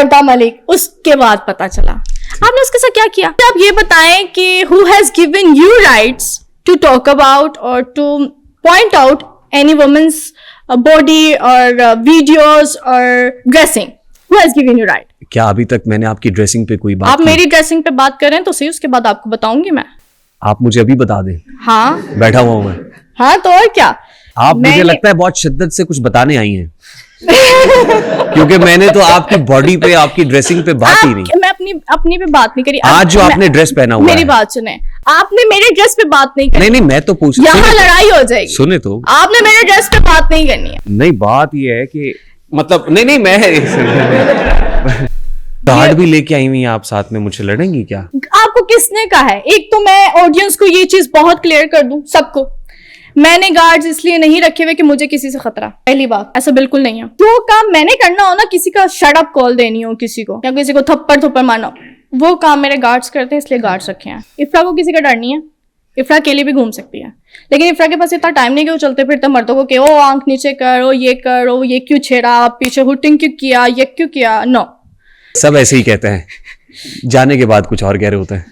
वर्दा मलिक, उसके बाद पता चला। आपने उसके साथ क्या किया? आप ये बताएं कि who has given you rights to talk about or to point out any woman's body or videos or dressing? Who has given you right? क्या अभी तक मैंने आपकी ड्रेसिंग पे कोई बात आप की? मेरी ड्रेसिंग पे बात कर रहे हैं तो सही, उसके बाद आपको बताऊंगी मैं। आप मुझे अभी बता दें। हाँ बैठा हुआ हूँ मैं। हाँ तो और क्या? आप मुझे लगता है बहुत शिद्दत से कुछ बताने आई हैं। क्योंकि मैंने तो आपकी बॉडी पे, आपकी ड्रेसिंग पे बात ही नहीं। मैं अपनी पे बात नहीं करी। आज जो आपने ड्रेस पहना हुआ मेरी है, बात सुने, आपने मेरे ड्रेस पे बात नहीं करनी। नहीं मैं तो पूछ, यहाँ लड़ाई हो जाएगी। सुने तो, आपने मेरे ड्रेस पे बात नहीं करनी है। नहीं बात ये है कि मतलब नहीं मैं कार्ड भी लेके आई हुई हैं आप, साथ में मुझसे लड़ेंगी क्या? आपको किसने कहा है? एक तो मैं ऑडियंस को ये चीज बहुत क्लियर कर दूं सबको, मैंने गार्ड्स इसलिए नहीं रखे हुए कि मुझे किसी से खतरा। पहली बात, ऐसा बिल्कुल नहीं है। जो काम मैंने करना हो ना, किसी का शट अप कॉल देनी हो किसी को, या किसी को थप्पड़ मारना हो, वो काम मेरे गार्ड्स करते हैं, इसलिए गार्ड्स रखे हैं। इफ्रा को किसी का डर नहीं है, इफ्रा अकेली भी घूम सकती है, लेकिन इफ्रा के पास इतना टाइम नहीं कि वो चलते फिरते मर्दों को कि ओ आंख नीचे कर, ओ ये कर, ओ ये क्यों छेड़ा, पीछे हुटिंग क्यों किया, ये क्यों किया। नो, सब ऐसे ही कहते हैं, जाने के बाद कुछ और कह रहे होते हैं।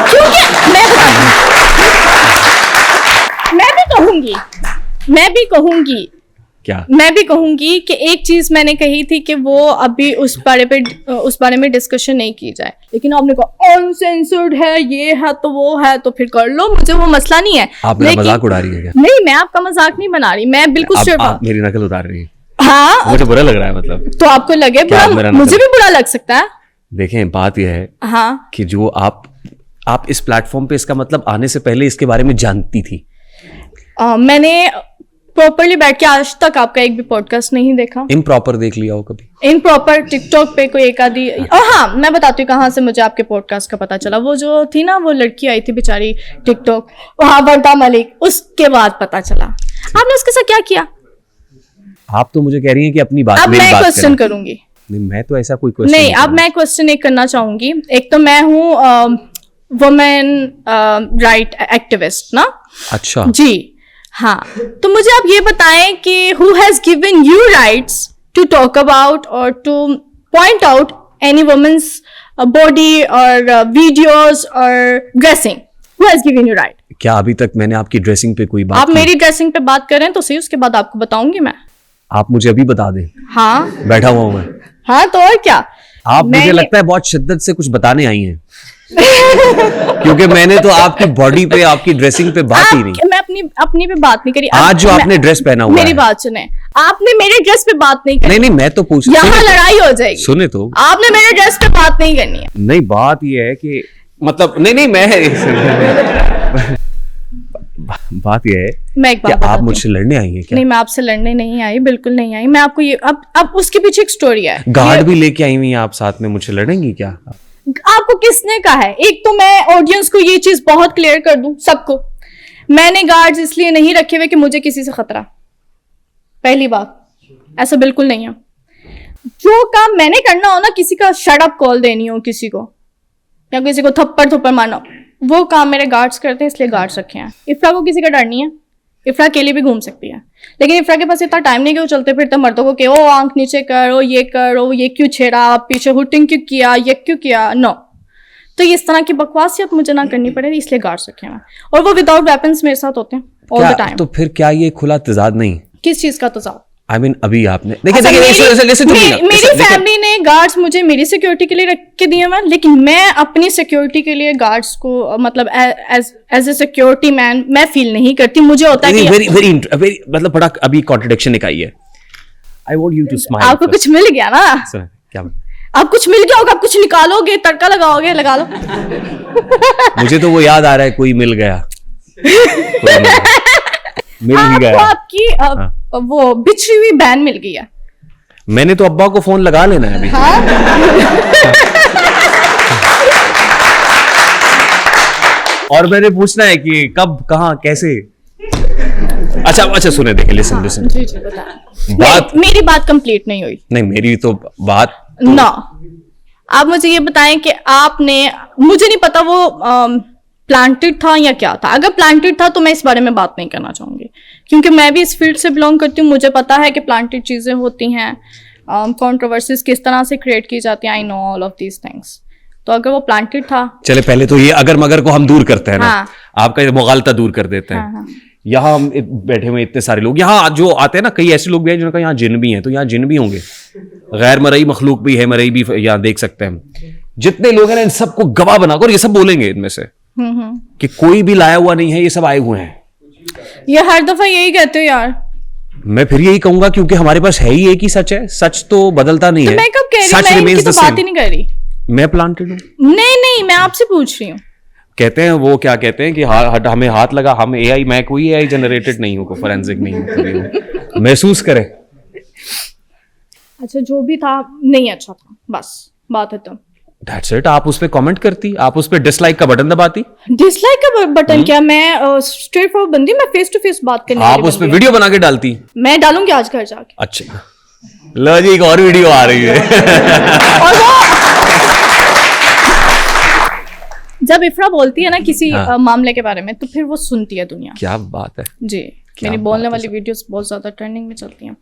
क्योंकि मैं भी कहूंगी क्या? मैं भी कहूंगी कि एक चीज मैंने कही थी कि वो अभी उस बारे में डिस्कशन नहीं की जाए, लेकिन आपने कहा अनसेंसर्ड है, ये है तो वो है, तो फिर कर लो, मुझे वो मसला नहीं है। आप मेरा मजाक उड़ा रही है क्या? नहीं, मैं आपका मजाक नहीं बना रही, मैं बिल्कुल आप मेरी नकल उतार रही है। हाँ, मुझे बुरा लग रहा है। मतलब तो आपको लगे बुरा, मुझे भी बुरा लग सकता है। देखें, बात यह है हाँ कि जो आप इस प्लेटफॉर्म पे, इसका मतलब आने से पहले इसके बारे में जानती थी? मैंने प्रॉपरली बैठ के आज तक आपका एक भी पॉडकास्ट नहीं देखा। इम्प्रॉपर देख लिया हो कभी? इम्प्रॉपर टिकटॉक पे कोई एक आधी। और हाँ, मैं बताती हूँ कहाँ से मुझे आपके पॉडकास्ट का पता चला। वो जो थी ना, वो लड़की आई थी बेचारी टिकटॉक, वहाँ वर्दा मलिक, उसके बाद पता चला। आपने उसके साथ क्या किया? आप तो मुझे कह रही हैं कि अपनी बात, अब मैं क्वेश्चन करूंगी। नहीं, मैं तो ऐसा कोई क्वेश्चन नहीं, अब मैं क्वेश्चन एक करना चाहूंगी। एक तो मैं हूँ वुमेन राइट एक्टिविस्ट ना। अच्छा जी हाँ, तो मुझे आप ये बताएं कि who has given you rights to talk about or to point out any woman's body or videos or dressing? Who has given you right? क्या अभी तक मैंने आपकी ड्रेसिंग पे कोई बात आप की? मेरी ड्रेसिंग पे बात कर रहे हैं तो सही, उसके बाद आपको बताऊंगी मैं। आप मुझे अभी बता दें। हाँ बैठा हुआ हूँ मैं। हाँ तो और क्या? आप मुझे लगता है बहुत शिद्दत से कुछ बताने आई हैं। क्योंकि मैंने तो आपकी बॉडी पे, आपकी ड्रेसिंग पे बात ही नहीं। मैं अपनी पे बात नहीं करी। आज जो आपने ड्रेस पहना हुआ मेरी है, बात सुने, आपने मेरे ड्रेस पे बात नहीं करनी। नहीं मैं तो पूछ, यहाँ लड़ाई हो जाएगी। सुने तो, आपने मेरे ड्रेस पे बात नहीं करनी है। नहीं बात ये है कि मतलब नहीं मैं बात यह है, मैं एक बात आप मुझसे लड़ने आई हैं क्या? नहीं, मैं आपसे लड़ने नहीं आई, बिल्कुल नहीं आई। मैं आपको ये अब उसके पीछे एक स्टोरी है। गार्ड भी लेके आई हुई हैं आप, साथ में मुझसे लड़ेंगी क्या? आपको किसने कहा है? एक तो मैं ऑडियंस को ये चीज बहुत क्लियर कर दूं सबको, मैंने गार्ड्स इसलिए नहीं रखे हुए कि मुझे किसी से खतरा। पहली बात, ऐसा बिल्कुल नहीं है। जो काम मैंने करना हो ना, किसी का शट अप कॉल देनी हो किसी को, या किसी को थप्पड़ मारना हो, वो काम मेरे गार्ड्स करते हैं, इसलिए गार्ड्स रखे हैं। इफ्रा को किसी का डर नहीं है, इफ्रा अकेली भी घूम सकती है, लेकिन इफ्रा के पास इतना टाइम नहीं कि वो चलते फिरते मर्दों को कि ओ आंख नीचे कर, ओ ये कर, ओ ये क्यों छेड़ा, पीछे हुटिंग क्यों किया, ये क्यों किया। नो, तो इस तरह की बकवासियत मुझे ना करनी पड़े, इसलिए गार्ड्स रखे हैं। और वो विदाउट वेपन्स मेरे साथ होते हैं ऑल द टाइम। तो फिर क्या ये खुला तजाद नहीं? किस चीज का तजाद? I mean, अभी आपने मेरी फैमिली ने गार्ड्स मुझे मेरी सिक्योरिटी के लिए रख के दिए हैं, लेकिन मैं अपनी सिक्योरिटी के लिए गार्ड्स को मतलब एज ए सिक्योरिटी मैन मैं फील नहीं करती। मुझे होता है कि वेरी मतलब बड़ा अभी कॉन्ट्रडिक्शन निकाई है। I want you to smile. आपको कुछ मिल गया ना? क्या? आप कुछ मिल गया होगा, कुछ निकालोगे, तड़का लगाओगे, लगा लो। मुझे तो वो याद आ रहा है, कोई मिल गया। मिल ही गया। आपकी वो बिछड़ी हुई बहन मिल गई है। मैंने तो अब्बा को फोन लगा लेना है अभी। हाँ? और मैंने पूछना है कि कब, कहाँ, कैसे। अच्छा सुने, देखिए, लिसन। जी बता। बात मेरी बात कंप्लीट नहीं हुई। नहीं, मेरी तो बात ना। आप मुझे ये बताएं कि आपने, मुझे नहीं पता वो प्लांटेड था या क्या था। अगर प्लांटेड था तो मैं इस बारे में बात नहीं करना चाहूंगी, क्योंकि मैं भी इस फील्ड से बिलोंग करती हूँ। मुझे पता है कि प्लांटेड चीजें होती हैं, कंट्रोवर्सीज किस तरह से क्रिएट की जाती हैं, I know all of these things. तो अगर वो प्लांटेड था, चले पहले तो ये अगर मगर को हम दूर करते हैं ना, हाँ। आपका ये मुगालता दूर कर देते हैं। हाँ, हाँ। यहाँ हम बैठे हुए इतने सारे लोग, यहाँ जो आते हैं ना, कई ऐसे लोग भी हैं जिनका यहाँ जिन भी हैं, तो यहाँ जिन भी होंगे, गैर मरई मखलूक भी है, मरई भी यहाँ देख सकते हैं हम। जितने लोग हैं ना, इन सबको गवाह बनाकर, और ये सब बोलेंगे इनमें से कि कोई भी लाया हुआ नहीं है, ये सब आए हुए हैं। ये हर दफा यही कहते हो यार। मैं फिर यही कहूंगा, क्योंकि हमारे पास है ही एक ही सच है, सच तो बदलता नहीं तो है। मैं कब कह रही हूँ, सच मैं इनकी remains तो the बात same। ही नहीं कर रही। मैं प्लांटेड हूँ। नहीं, मैं आपसे पूछ रही हूँ। कहते हैं वो क्या कहते हैं कि हमें हाथ लगा, हम एआई, मैं कोई एआई जनरेटेड नहीं हूँ, फोरेंसिक नहीं हूँ, कभी हूँ। महसूस करें। अच्छा, जो भी था नहीं अच्छा था, बस बात है। तो That's it। आप उस पर कमेंट करती, आप उस पर डिसलाइक का बटन दबाती। डिसलाइक का बटन क्या, मैं स्ट्रेट फॉरवर्ड बंदी, मैं फेस टू फेस बात करने आप वाली उस पर बंदी वीडियो बना के डालती। हूँ। मैं डालूंगी आज घर जाके। अच्छा, लो जी, एक और वीडियो आ रही है। और वो जब इफ्रा बोलती है ना किसी हाँ। मामले के बारे में, तो फिर वो सुनती है दुनिया। क्या बात है। जी, मेरी बोलने वाली वीडियोस बहुत ज्यादा ट्रेंडिंग में चलती हैं।